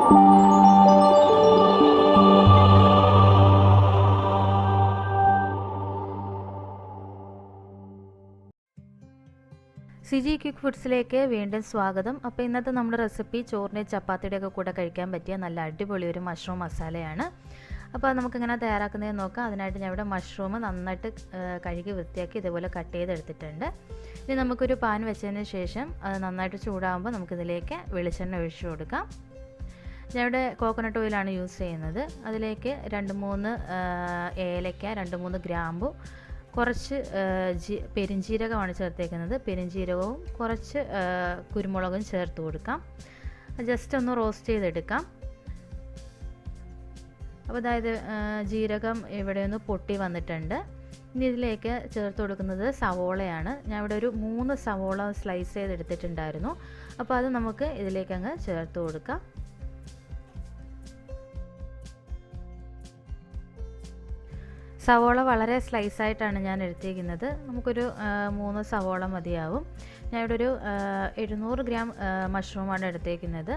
Siji quick ഫുഡ്സിലേക്ക് വീണ്ടും സ്വാഗതം. അപ്പോൾ ഇന്നത്തെ നമ്മുടെ റെസിപ്പി ചോറിൻ്റെ ചപ്പാത്തിയുടെ ഒക്കെ കൂടെ കഴിക്കാൻ പറ്റിയ നല്ല അടിപൊളി ഒരു മഷ്റൂം മസാലയാണ്. അപ്പോൾ അത് നമുക്കിങ്ങനെ തയ്യാറാക്കുന്നതെന്ന് നോക്കാം. അതിനായിട്ട് ഞാൻ ഇവിടെ മഷ്റൂം നന്നായിട്ട് കഴുകി വൃത്തിയാക്കി ഇതേപോലെ കട്ട് ചെയ്തെടുത്തിട്ടുണ്ട്. ഇനി നമുക്കൊരു പാൻ വെച്ചതിന് ശേഷം അത് നന്നായിട്ട് ചൂടാകുമ്പോൾ നമുക്കിതിലേക്ക് വെളിച്ചെണ്ണ ഒഴിച്ചു കൊടുക്കാം. ഞാൻ ഇവിടെ കോക്കനട്ട് ഓയിലാണ് യൂസ് ചെയ്യുന്നത്. അതിലേക്ക് 2-3 ഏലക്ക, 2-3 ഗ്രാമ്പു, കുറച്ച് പെരിഞ്ജീരകമാണ് ചേർത്തേക്കുന്നത്. പെരിഞ്ജീരകവും കുറച്ച് കുരുമുളകും ചേർത്ത് കൊടുക്കാം. ജസ്റ്റ് ഒന്ന് റോസ്റ്റ് ചെയ്തെടുക്കാം. അപ്പോൾ അതായത് ജീരകം ഇവിടെ ഒന്ന് പൊട്ടി വന്നിട്ടുണ്ട്. ഇനി ഇതിലേക്ക് ചേർത്ത് കൊടുക്കുന്നത് സവോളയാണ്. ഞാൻ ഇവിടെ ഒരു 3 സവോള സ്ലൈസ് ചെയ്തെടുത്തിട്ടുണ്ടായിരുന്നു. അപ്പോൾ അത് നമുക്ക് ഇതിലേക്ക് അങ്ങ് ചേർത്ത് കൊടുക്കാം. സവോള വളരെ സ്ലൈസായിട്ടാണ് ഞാൻ എടുത്തിരിക്കുന്നത്. നമുക്കൊരു 3 സവോള മതിയാവും. ഞാൻ ഇവിടെ ഒരു 700 ഗ്രാം മഷ്റൂമാണ് എടുത്തേക്കുന്നത്.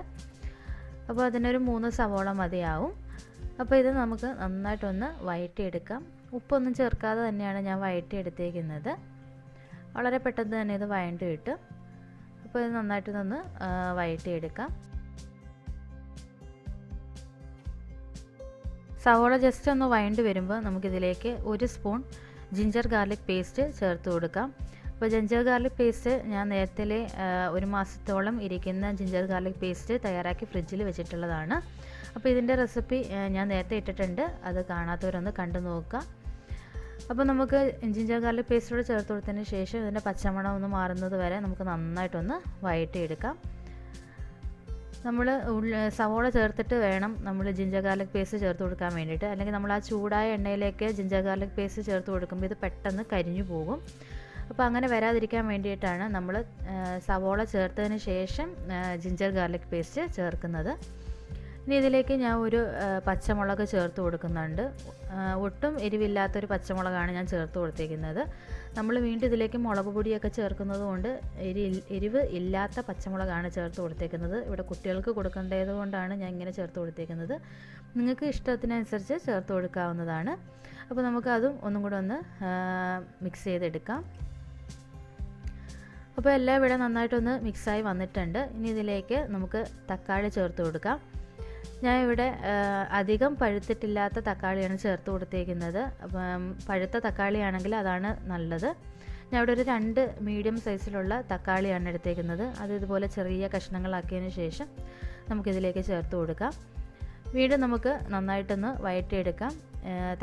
അപ്പോൾ അതിനൊരു 3 സവോള മതിയാവും. അപ്പോൾ ഇത് നമുക്ക് നന്നായിട്ടൊന്ന് വഴറ്റിയെടുക്കാം. ഉപ്പൊന്നും ചേർക്കാതെ തന്നെയാണ് ഞാൻ വഴറ്റിയെടുത്തേക്കുന്നത്. വളരെ പെട്ടെന്ന് തന്നെ ഇത് വഴണ്ടി കിട്ടും. അപ്പോൾ ഇത് നന്നായിട്ടൊന്ന് വഴറ്റിയെടുക്കാം. സവോള ജസ്റ്റ് ഒന്ന് വഴണ്ടി വരുമ്പോൾ നമുക്കിതിലേക്ക് 1 സ്പൂൺ ജിഞ്ചർ ഗാർലിക് പേസ്റ്റ് ചേർത്ത് കൊടുക്കാം. അപ്പോൾ ജിഞ്ചർ ഗാർലിക് പേസ്റ്റ് ഞാൻ നേരത്തെ 1 മാസത്തോളം ഇരിക്കുന്ന ജിഞ്ചർ ഗാർലിക് പേസ്റ്റ് തയ്യാറാക്കി ഫ്രിഡ്ജിൽ വെച്ചിട്ടുള്ളതാണ്. അപ്പോൾ ഇതിൻ്റെ റെസിപ്പി ഞാൻ നേരത്തെ ഇട്ടിട്ടുണ്ട്. അത് കാണാത്തവരൊന്ന് കണ്ടു നോക്കുക. അപ്പോൾ നമുക്ക് ജിഞ്ചർ ഗാർലിക് പേസ്റ്റോട് ചേർത്ത് കൊടുത്തതിന് ശേഷം ഇതിൻ്റെ പച്ചമണം ഒന്ന് മാറുന്നത് വരെ നമുക്ക് നന്നായിട്ടൊന്ന് വഴറ്റിയെടുക്കാം. നമ്മൾ സവോള ചേർത്തിട്ട് വേണം നമ്മൾ ജിഞ്ചർ ഗാർലിക് പേസ്റ്റ് ചേർത്ത് കൊടുക്കാൻ വേണ്ടിയിട്ട്. അല്ലെങ്കിൽ നമ്മൾ ആ ചൂടായ എണ്ണയിലേക്ക് ജിഞ്ചർ ഗാർലിക് പേസ്റ്റ് ചേർത്ത് കൊടുക്കുമ്പോൾ ഇത് പെട്ടെന്ന് കരിഞ്ഞു പോകും. അപ്പോൾ അങ്ങനെ വരാതിരിക്കാൻ വേണ്ടിയിട്ടാണ് നമ്മൾ സവോള ചേർത്തതിന് ശേഷം ജിഞ്ചർ ഗാർലിക് പേസ്റ്റ് ചേർക്കുന്നത്. ഇനി ഇതിലേക്ക് ഞാൻ ഒരു പച്ചമുളക് ചേർത്ത് കൊടുക്കുന്നുണ്ട്. ഒട്ടും എരിവില്ലാത്തൊരു പച്ചമുളകാണ് ഞാൻ ചേർത്ത് കൊടുത്തേക്കുന്നത്. നമ്മൾ വീണ്ടും ഇതിലേക്ക് മുളക് പൊടിയൊക്കെ ചേർക്കുന്നത് കൊണ്ട് എരിവ് ഇല്ലാത്ത പച്ചമുളകാണ് ചേർത്ത് കൊടുത്തേക്കുന്നത്. ഇവിടെ കുട്ടികൾക്ക് കൊടുക്കേണ്ടത് കൊണ്ടാണ് ഞാൻ ഇങ്ങനെ ചേർത്ത് കൊടുത്തേക്കുന്നത്. നിങ്ങൾക്ക് ഇഷ്ടത്തിനനുസരിച്ച് ചേർത്ത് കൊടുക്കാവുന്നതാണ്. അപ്പോൾ നമുക്ക് അതും ഒന്നും കൂടെ ഒന്ന് മിക്സ് ചെയ്തെടുക്കാം. അപ്പോൾ എല്ലാം ഇവിടെ നന്നായിട്ടൊന്ന് മിക്സായി വന്നിട്ടുണ്ട്. ഇനി ഇതിലേക്ക് നമുക്ക് തക്കാളി ചേർത്ത് കൊടുക്കാം. ഞാൻ ഇവിടെ അധികം പഴുത്തിട്ടില്ലാത്ത തക്കാളിയാണ് ചേർത്ത് കൊടുത്തേക്കുന്നത്. അപ്പം പഴുത്ത തക്കാളിയാണെങ്കിൽ അതാണ് നല്ലത്. ഞാൻ ഇവിടെ ഒരു 2 മീഡിയം സൈസിലുള്ള തക്കാളിയാണ് എടുത്തേക്കുന്നത്. അത് ഇതുപോലെ ചെറിയ കഷ്ണങ്ങളാക്കിയതിന് ശേഷം നമുക്കിതിലേക്ക് ചേർത്ത് കൊടുക്കാം. വീണ്ടും നമുക്ക് നന്നായിട്ടൊന്ന് വഴറ്റിയെടുക്കാം.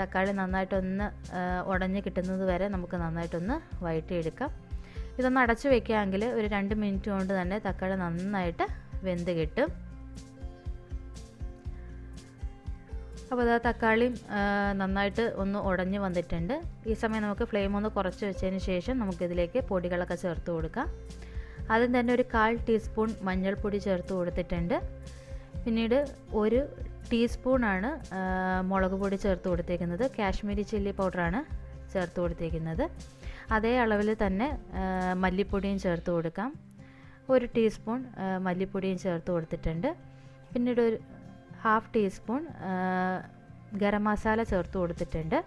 തക്കാളി നന്നായിട്ടൊന്ന് ഉടഞ്ഞ് കിട്ടുന്നത് വരെ നമുക്ക് നന്നായിട്ടൊന്ന് വഴറ്റിയെടുക്കാം. ഇതൊന്ന് അടച്ചു വയ്ക്കുകയാണെങ്കിൽ ഒരു 2 മിനിറ്റ് കൊണ്ട് തന്നെ തക്കാളി നന്നായിട്ട് വെന്ത് കിട്ടും. അപ്പോൾ അത് തക്കാളി നന്നായിട്ട് ഒന്ന് ഉടഞ്ഞ് വന്നിട്ടുണ്ട്. ഈ സമയം നമുക്ക് ഫ്ലെയിം ഒന്ന് കുറച്ച് വെച്ചതിന് ശേഷം നമുക്കിതിലേക്ക് പൊടികളൊക്കെ ചേർത്ത് കൊടുക്കാം. ആദ്യം തന്നെ ഒരു 1/4 ടീസ്പൂൺ മഞ്ഞൾപ്പൊടി ചേർത്ത് കൊടുത്തിട്ടുണ്ട്. പിന്നീട് 1 ടീസ്പൂണാണ് മുളക് പൊടി ചേർത്ത് കൊടുത്തേക്കുന്നത്. കാശ്മീരി ചില്ലി പൗഡറാണ് ചേർത്ത് കൊടുത്തേക്കുന്നത്. അതേ അളവിൽ തന്നെ മല്ലിപ്പൊടിയും ചേർത്ത് കൊടുക്കാം. 1 ടീസ്പൂൺ മല്ലിപ്പൊടിയും ചേർത്ത് കൊടുത്തിട്ടുണ്ട്. പിന്നീട് ഒരു 1/2 ടീസ്പൂൺ ഗരം മസാല ചേർത്ത് കൊടുത്തിട്ടുണ്ട്.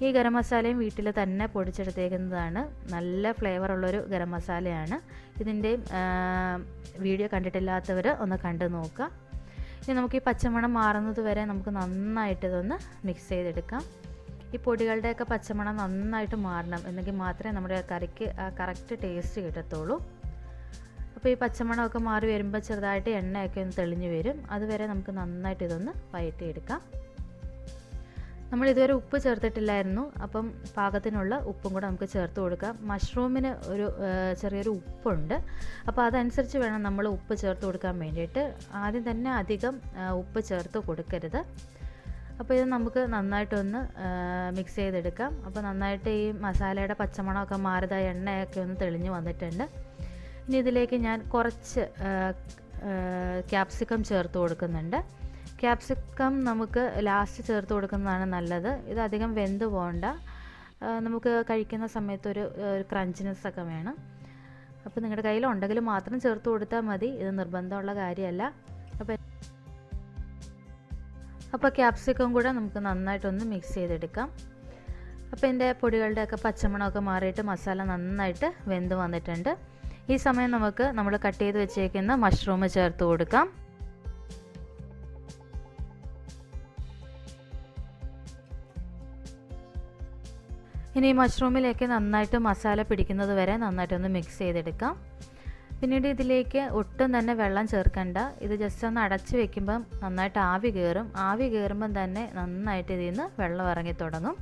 ഈ ഗരം മസാലയും വീട്ടിൽ തന്നെ പൊടിച്ചെടുത്തേക്കുന്നതാണ്. നല്ല ഫ്ലേവറുള്ളൊരു ഗരം മസാലയാണ്. ഇതിൻ്റെ വീഡിയോ കണ്ടിട്ടില്ലാത്തവർ ഒന്ന് കണ്ടു നോക്കുക. ഇനി നമുക്ക് ഈ പച്ചമണം മാറുന്നത് വരെ നമുക്ക് നന്നായിട്ട് ഇതൊന്ന് മിക്സ് ചെയ്തെടുക്കാം. ഈ പൊടികളുടെയൊക്കെ പച്ചമണം നന്നായിട്ട് മാറണം, എന്നെങ്കിൽ മാത്രമേ നമ്മുടെ കറിക്ക് ആ കറക്റ്റ് ടേസ്റ്റ് കിട്ടത്തുള്ളൂ. അപ്പോൾ ഈ പച്ചമണമൊക്കെ മാറി വരുമ്പോൾ ചെറുതായിട്ട് എണ്ണയൊക്കെ ഒന്ന് തെളിഞ്ഞ് വരും. അതുവരെ നമുക്ക് നന്നായിട്ട് ഇതൊന്ന് വഴറ്റിയെടുക്കാം. നമ്മൾ ഇതുവരെ ഉപ്പ് ചേർത്തിട്ടില്ലായിരുന്നു. അപ്പം പാകത്തിനുള്ള ഉപ്പും കൂടെ നമുക്ക് ചേർത്ത് കൊടുക്കാം. മഷ്റൂമിന് ഒരു ചെറിയൊരു ഉപ്പുണ്ട്. അപ്പോൾ അതനുസരിച്ച് വേണം നമ്മൾ ഉപ്പ് ചേർത്ത് കൊടുക്കാൻ വേണ്ടിയിട്ട്. ആദ്യം തന്നെ അധികം ഉപ്പ് ചേർത്ത് കൊടുക്കരുത്. അപ്പോൾ ഇത് നമുക്ക് നന്നായിട്ടൊന്ന് മിക്സ് ചെയ്തെടുക്കാം. അപ്പോൾ നന്നായിട്ട് ഈ മസാലയുടെ പച്ചമണമൊക്കെ മാറിയ എണ്ണയൊക്കെ ഒന്ന് തെളിഞ്ഞ് വന്നിട്ടുണ്ട്. ഇനി ഇതിലേക്ക് ഞാൻ കുറച്ച് ക്യാപ്സിക്കം ചേർത്ത് കൊടുക്കുന്നുണ്ട്. ക്യാപ്സിക്കം നമുക്ക് ലാസ്റ്റ് ചേർത്ത് കൊടുക്കുന്നതാണ് നല്ലത്. ഇതധികം വെന്ത് പോകണ്ട. നമുക്ക് കഴിക്കുന്ന സമയത്ത് ഒരു ക്രഞ്ചിനെസ് ഒക്കെ വേണം. അപ്പോൾ നിങ്ങളുടെ കയ്യിൽ ഉണ്ടെങ്കിൽ മാത്രം ചേർത്ത് കൊടുത്താൽ മതി. ഇത് നിർബന്ധമുള്ള കാര്യമല്ല. അപ്പോൾ അപ്പോൾ ക്യാപ്സിക്കം കൂടെ നമുക്ക് നന്നായിട്ടൊന്ന് മിക്സ് ചെയ്തെടുക്കാം. അപ്പോൾ എൻ്റെ പൊടികളുടെയൊക്കെ പച്ചമണമൊക്കെ മാറിയിട്ട് മസാല നന്നായിട്ട് വെന്ത് വന്നിട്ടുണ്ട്. ഈ സമയം നമുക്ക് നമ്മൾ കട്ട് ചെയ്ത് വെച്ചേക്കുന്ന മഷ്റൂം ചേർത്ത് കൊടുക്കാം. ഇനി ഈ മഷ്റൂമിലേക്ക് നന്നായിട്ട് മസാല പിടിക്കുന്നത് വരെ നന്നായിട്ടൊന്ന് മിക്സ് ചെയ്തെടുക്കാം. പിന്നീട് ഇതിലേക്ക് ഒട്ടും തന്നെ വെള്ളം ചേർക്കണ്ട. ഇത് ജസ്റ്റ് ഒന്ന് അടച്ച് വെക്കുമ്പം നന്നായിട്ട് ആവി കയറും. ആവി കയറുമ്പം തന്നെ നന്നായിട്ട് ഇതിൽ നിന്ന് വെള്ളം ഇറങ്ങി തുടങ്ങും.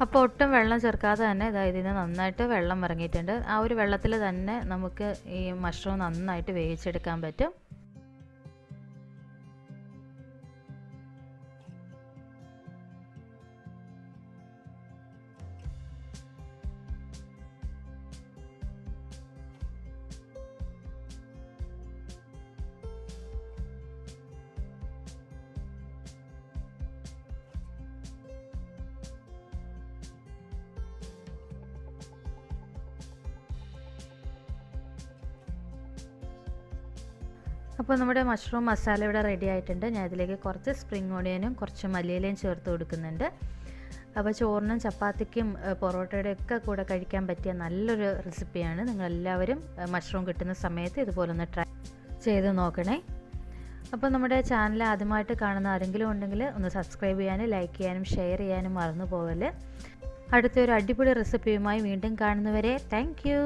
അപ്പോൾ ഒട്ടും വെള്ളം ചേർക്കാതെ തന്നെ ഇതിൽ നിന്ന് നന്നായിട്ട് വെള്ളം ഇറങ്ങിയിട്ടുണ്ട്. ആ ഒരു വെള്ളത്തിൽ തന്നെ നമുക്ക് ഈ മഷ്റൂം നന്നായിട്ട് വേവിച്ചെടുക്കാൻ പറ്റും. അപ്പോൾ നമ്മുടെ മഷ്റൂം മസാല ഇവിടെ റെഡി ആയിട്ടുണ്ട്. ഞാൻ ഇതിലേക്ക് കുറച്ച് സ്പ്രിംഗ് ഓണിയനും കുറച്ച് മല്ലിയിലയും ചേർത്ത് കൊടുക്കുന്നുണ്ട്. അപ്പോൾ ചോറിനും ചപ്പാത്തിക്കും പൊറോട്ടയുടെ ഒക്കെ കൂടെ കഴിക്കാൻ പറ്റിയ നല്ലൊരു റെസിപ്പിയാണ്. നിങ്ങളെല്ലാവരും മഷ്റൂം കിട്ടുന്ന സമയത്ത് ഇതുപോലെ ഒന്ന് ട്രൈ ചെയ്ത് നോക്കണേ. അപ്പോൾ നമ്മുടെ ചാനൽ ആദ്യമായിട്ട് കാണുന്ന ആരെങ്കിലും ഉണ്ടെങ്കിൽ ഒന്ന് സബ്സ്ക്രൈബ് ചെയ്യാനും ലൈക്ക് ചെയ്യാനും ഷെയർ ചെയ്യാനും മറന്നു പോകല്ലേ. അടുത്തൊരു അടിപൊളി റെസിപ്പിയുമായി വീണ്ടും കാണുന്നവരെ താങ്ക് യു.